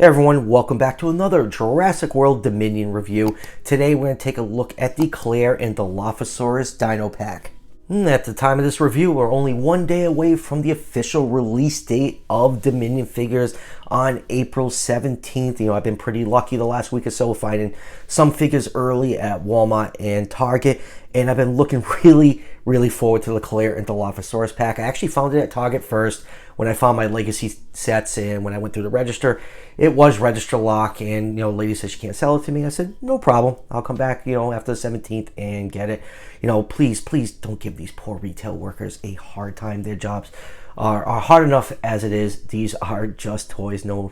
Hey everyone, welcome back to another Jurassic World Dominion review. Today we're going to take a look at the Claire and Dilophosaurus Dino Pack. At the time of this review, we're only one day away from the official release date of Dominion figures on April 17th. I've been pretty lucky the last week or so finding some figures early at Walmart and Target, and I've been looking really forward to the Claire and Dilophosaurus pack. I actually found it at Target first when I found my legacy sets, and when I went through the register, it was register lock, and lady said she can't sell it to me. I said, no problem. I'll come back, after the 17th and get it. Please don't give these poor retail workers a hard time. Their jobs are hard enough as it is. These are just toys. No,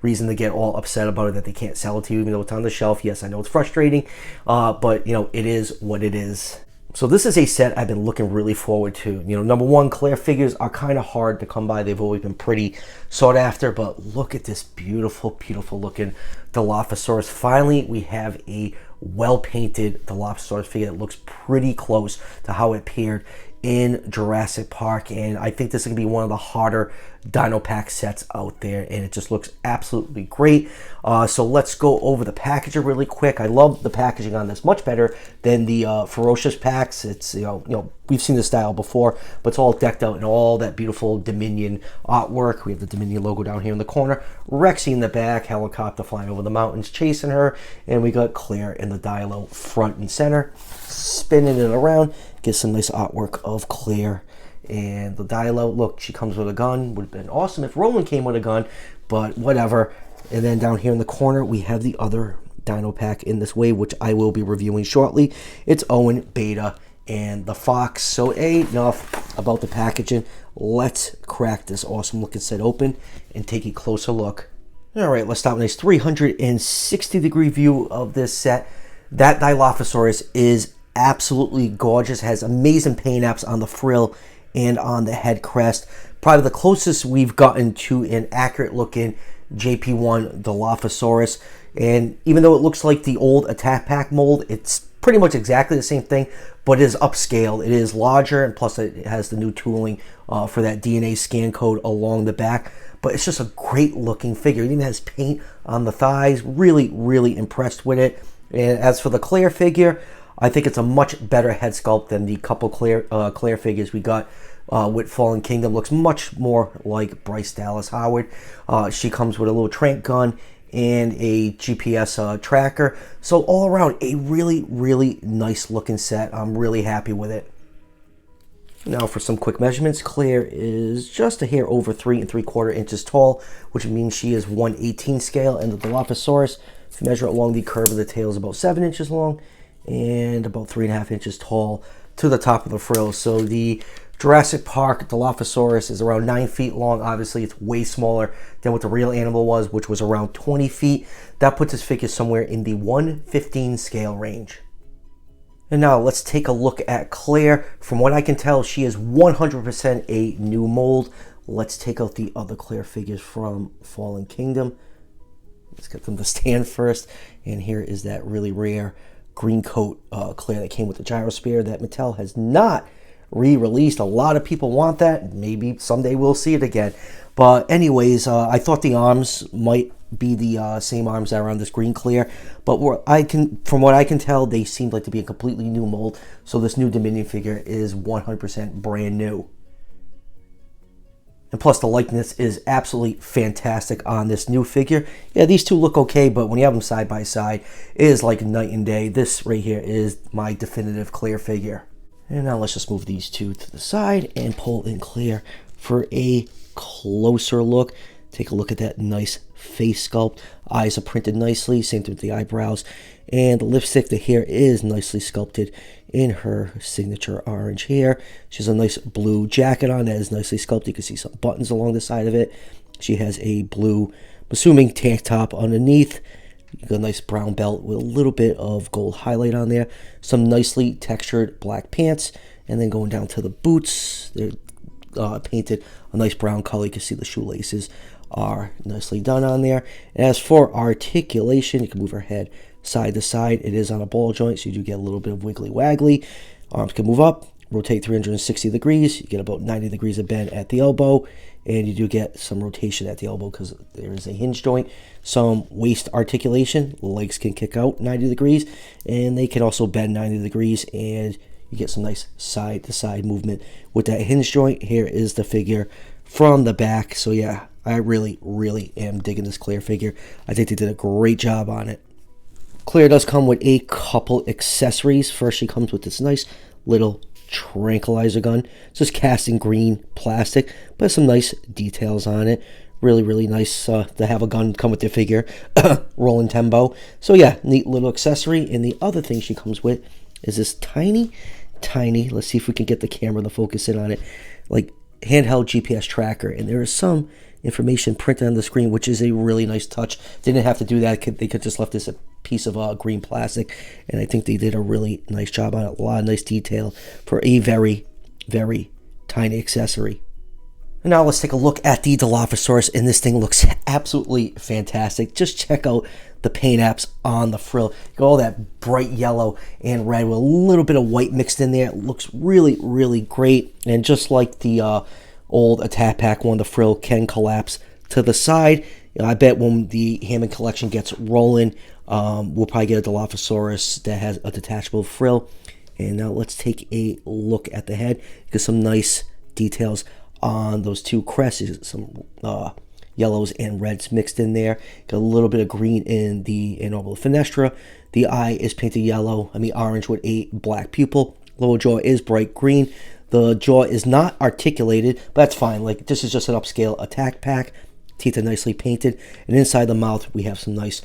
reason to get all upset about it that they can't sell it to you, even though it's on the shelf. Yes, I know it's frustrating, but it is what it is. So this is a set I've been looking really forward to. Number one, Claire figures are kind of hard to come by. They've always been pretty sought after, but look at this beautiful looking Dilophosaurus. Finally, we have a well-painted Dilophosaurus figure that looks pretty close to how it appeared in Jurassic Park, and I think this is going to be one of the harder Dino Pack sets out there, and it just looks absolutely great. So let's go over the packaging really quick. I love the packaging on this, much better than the Ferocious packs. It's we've seen this style before, but it's all decked out in all that beautiful Dominion artwork. We have the Dominion logo down here in the corner, Rexy in the back, helicopter flying over the mountains chasing her, and we got Claire in the Dilo front and center, spinning it around. Get some nice artwork of Claire and the Dilo. Look, she comes with a gun. Would have been awesome if Roland came with a gun, but whatever. And then down here in the corner, we have the other Dino Pack in this wave, which I will be reviewing shortly. It's Owen, Beta, and the Fox. So enough about the packaging. Let's crack this awesome looking set open and take a closer look. All right, let's start with a nice 360-degree view of this set. That Dilophosaurus is absolutely gorgeous. Has amazing paint apps on the frill and on the head crest. Probably the closest we've gotten to an accurate looking JP1 Dilophosaurus. And even though it looks like the old Attack Pack mold, it's pretty much exactly the same thing, but it is upscale. It is larger, and plus it has the new tooling for that DNA scan code along the back. But it's just a great looking figure. It even has paint on the thighs. Really impressed with it. And as for the Claire figure, I think it's a much better head sculpt than the couple Claire figures we got with Fallen Kingdom. Looks much more like Bryce Dallas Howard. She comes with a little trank gun and a GPS tracker. So all around, a really nice looking set. I'm really happy with it. Now for some quick measurements. Claire is just a hair over 3 3/4 inches tall, which means she is 1/18 scale, and the Dilophosaurus, if you measure it along the curve of the tail, is about 7 inches long and about 3.5 inches tall to the top of the frill. So the Jurassic Park Dilophosaurus is around 9 feet long. Obviously, it's way smaller than what the real animal was, which was around 20 feet. That puts his figure somewhere in the 1/15 scale range. And now let's take a look at Claire. From what I can tell, she is 100% a new mold. Let's take out the other Claire figures from Fallen Kingdom. Let's get them to stand first. And here is that really rare green coat Claire that came with the gyrosphere that Mattel has not re-released. A lot of people want that. Maybe someday we'll see it again. But anyways, I thought the arms might be the same arms that are on this green Claire, but from what I can tell, they seem like to be a completely new mold. So this new Dominion figure is 100% brand new. And plus, the likeness is absolutely fantastic on this new figure. Yeah, these two look okay, but when you have them side by side, it is like night and day. This right here is my definitive Claire figure. And now let's just move these two to the side and pull in Claire for a closer look. Take a look at that nice face sculpt. Eyes are printed nicely, same thing with the eyebrows. And the lipstick, the hair is nicely sculpted in her signature orange hair. She has a nice blue jacket on that is nicely sculpted. You can see some buttons along the side of it. She has a blue, I'm assuming, tank top underneath. You got a nice brown belt with a little bit of gold highlight on there. Some nicely textured black pants. And then going down to the boots, they're painted a nice brown color. You can see the shoelaces are nicely done on there. And as for articulation, you can move her head side to side. It is on a ball joint, so you do get a little bit of wiggly waggly. Arms can move up, rotate 360 degrees. You get about 90 degrees of bend at the elbow, and you do get some rotation at the elbow because there is a hinge joint. Some waist articulation. Legs can kick out 90 degrees, and they can also bend 90 degrees, and you get some nice side-to-side movement with that hinge joint. Here is the figure from the back. So yeah, I really, really am digging this Claire figure. I think they did a great job on it. Claire does come with a couple accessories. First, she comes with this nice little tranquilizer gun. It's just cast in green plastic, but some nice details on it. Really, really nice to have a gun come with the figure. Rolling tempo. So yeah, neat little accessory. And the other thing she comes with is this tiny, let's see if we can get the camera to focus in on it, like handheld GPS tracker. And there is some information printed on the screen, which is a really nice touch. They didn't have to do that. They could just left this a piece of green plastic, and I think they did a really nice job on it. A lot of nice detail for a very, very tiny accessory. And now let's take a look at the Dilophosaurus, and this thing looks absolutely fantastic. Just check out the paint apps on the frill. You got all that bright yellow and red with a little bit of white mixed in there. It looks really, really great. And just like the old Attack Pack one, the frill can collapse to the side. You know, I bet when the Hammond collection gets rolling, we'll probably get a Dilophosaurus that has a detachable frill. And now let's take a look at the head. Get some nice details on those two crests. Some yellows and reds mixed in there. Got a little bit of green in the orbital fenestra. The eye is painted yellow, orange with a black pupil. Lower jaw is bright green. The jaw is not articulated, but that's fine. Like, this is just an upscale Attack Pack. Teeth are nicely painted. And inside the mouth, we have some nice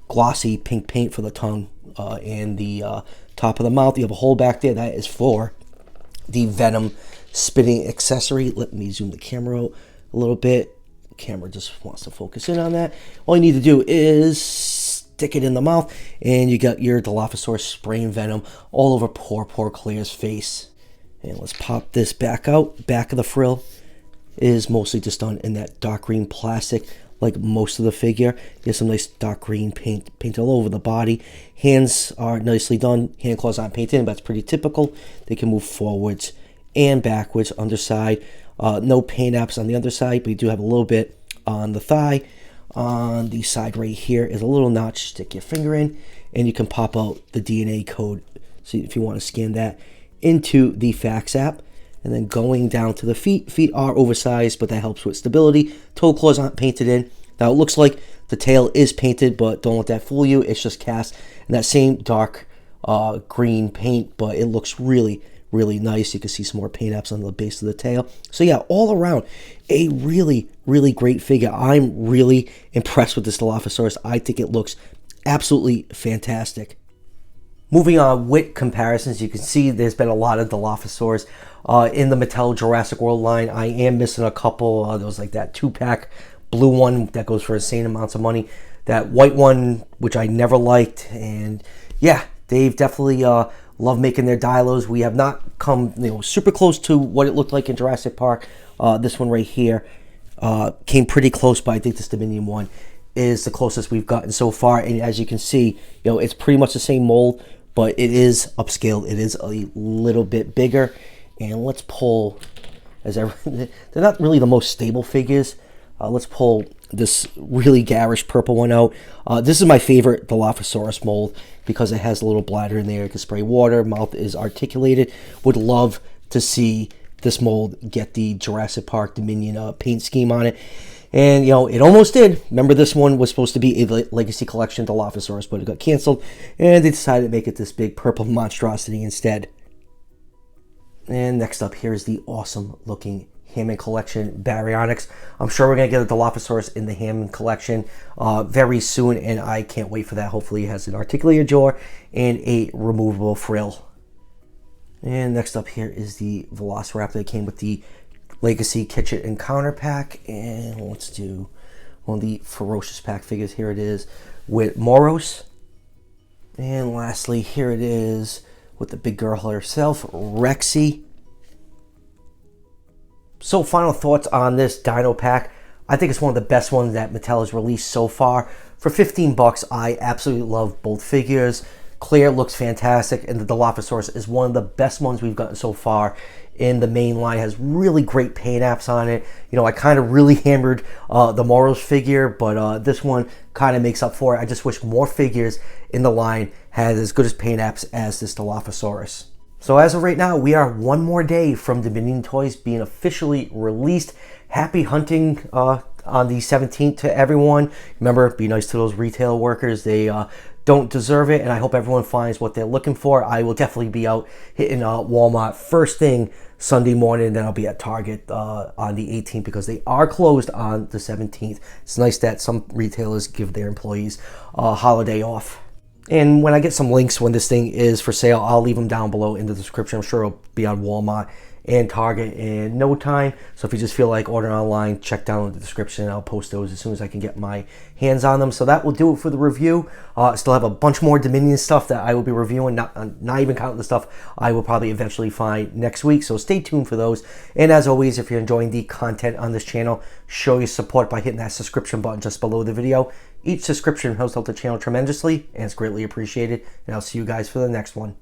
glossy pink paint for the tongue and the top of the mouth. You have a hole back there. That is for the venom spitting accessory. Let me zoom the camera out a little bit. The camera just wants to focus in on that. All you need to do is stick it in the mouth, and you got your Dilophosaurus spraying venom all over poor Claire's face. And let's pop this back out. Back of the frill is mostly just done in that dark green plastic, like most of the figure. There's some nice dark green paint all over the body. Hands are nicely done. Hand claws aren't painted, but that's pretty typical. They can move forwards and backwards. Underside, no paint apps on the underside, but you do have a little bit on the thigh. On the side right here is a little notch. Stick your finger in, and you can pop out the DNA code. So if you want to scan that into the fax app. And then going down to the feet. Feet are oversized, but that helps with stability. Toe claws aren't painted in. Now it looks like the tail is painted, but don't let that fool you. It's just cast in that same dark green paint, but it looks really, really nice. You can see some more paint apps on the base of the tail. So yeah, all around, a really, really great figure. I'm really impressed with this Dilophosaurus. I think it looks absolutely fantastic. Moving on with comparisons, you can see there's been a lot of Dilophosaurs in the Mattel Jurassic World line. I am missing a couple. There was like that 2-pack blue one that goes for insane amounts of money. That white one, which I never liked. And yeah, they've definitely loved making their Dilos. We have not come super close to what it looked like in Jurassic Park. This one right here came pretty close, but I think this Dominion one is the closest we've gotten so far. And as you can see, it's pretty much the same mold, but it is upscaled. It is a little bit bigger. And let's pull, they're not really the most stable figures. Let's pull this really garish purple one out. This is my favorite Dilophosaurus mold because it has a little bladder in there. It can spray water. Mouth is articulated. Would love to see this mold get the Jurassic Park Dominion paint scheme on it. And, it almost did. Remember, this one was supposed to be a Legacy Collection Dilophosaurus, but it got canceled. And they decided to make it this big purple monstrosity instead. And next up, here's the awesome looking Hammond Collection Baryonyx. I'm sure we're going to get a Dilophosaurus in the Hammond Collection very soon, and I can't wait for that. Hopefully it has an articulated jaw and a removable frill. And next up here is the Velociraptor that came with the Legacy Kitchen Encounter Pack. And let's do one of the Ferocious Pack figures. Here it is with Moros. And lastly, here it is with the big girl herself, Rexy. So final thoughts on this Dino pack. I think it's one of the best ones that Mattel has released so far. For 15 bucks, I absolutely love both figures. Claire looks fantastic, and the Dilophosaurus is one of the best ones we've gotten so far in the main line. It has really great paint apps on it. You know, I kind of really hammered the Moros figure, but this one kind of makes up for it. I just wish more figures in the line had as good as paint apps as this Dilophosaurus. So as of right now, we are one more day from Dominion Toys being officially released. Happy hunting on the 17th to everyone. Remember, be nice to those retail workers. They don't deserve it, and I hope everyone finds what they're looking for. I will definitely be out hitting Walmart first thing Sunday morning, then I'll be at Target on the 18th because they are closed on the 17th. It's nice that some retailers give their employees a holiday off. And when I get some links when this thing is for sale, I'll leave them down below in the description. I'm sure it'll be on Walmart and Target in no time. So if you just feel like ordering online, check down in the description. I'll post those as soon as I can get my hands on them. So that will do it for the review. Still have a bunch more Dominion stuff that I will be reviewing, not even counting the stuff I will probably eventually find next week. So stay tuned for those. And as always, if you're enjoying the content on this channel, show your support by hitting that subscription button just below the video. Each subscription helps out the channel tremendously, and it's greatly appreciated. And I'll see you guys for the next one.